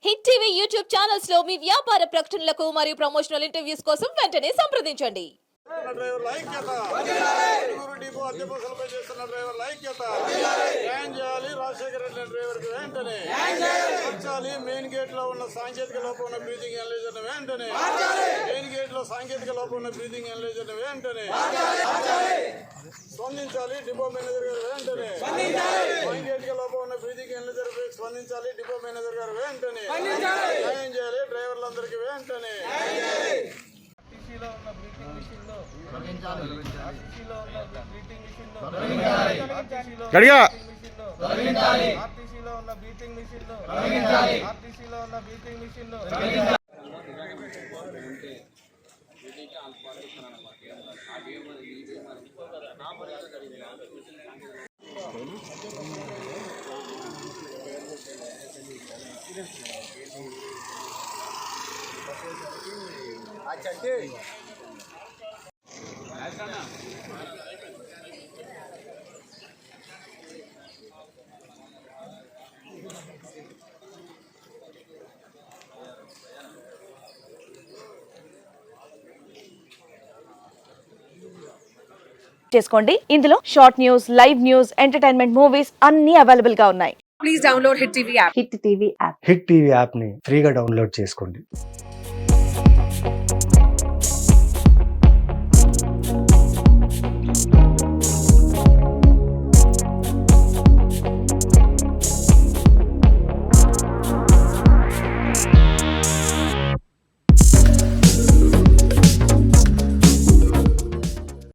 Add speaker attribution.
Speaker 1: Hit TV YouTube channels లో మీ వ్యాపార ప్రకటనలకు మరియు ప్రమోషనల్ ఇంటర్వ్యూస్ కోసం వెంటనే సంప్రదించండి.
Speaker 2: డ్రైవర్ల ఐక్యత డిపో అద్దె బస్సులపై చేస్తున్న డ్రైవర్ల ఐక్యత న్యాయం చేయాలి. రాజశేఖర రెడ్డి డ్రైవర్కి వెంటనే మార్చాలి. మెయిన్ గేట్ లో ఉన్న సాంకేతిక లోపం ఉన్న బ్రీతింగ్ ఎనలైజర్ వెంటనే మెయిన్ గేట్ లో సాంకేతిక లోపం ఉన్న బ్రీతింగ్ ఎనలైజర్ వెంటనే స్పందించాలి. డిపో మేనేజర్ గారు వెంటనే సాంకేతిక లోపం ఉన్న బ్రీతింగ్ ఎనలైజర్ స్పందించాలి. డిపో మేనేజర్ గారు వెంటనే న్యాయం చేయాలి. డ్రైవర్లందరికీ వెంటనే
Speaker 3: ఆర్టీసీలో ఉన్న బ్రీతింగ్ మిషన్లో ఆర్టీసీలో ఉన్న బ్రీతింగ్ మిషన్లో ఆర్టీసీలో ఉన్న బ్రీతింగ్ మిషన్లో ఆర్టీసీలో ఉన్న బ్రీతింగ్ మిషన్లో
Speaker 4: చేసుకోండి. ఇందులో short news, live news, entertainment movies అన్ని అవైలబుల్ గా ఉన్నాయి.
Speaker 5: Please download Hit TV app.
Speaker 4: Hit TV app
Speaker 6: hit TV యాప్ని ఫ్రీగా డౌన్లోడ్ చేసుకోండి.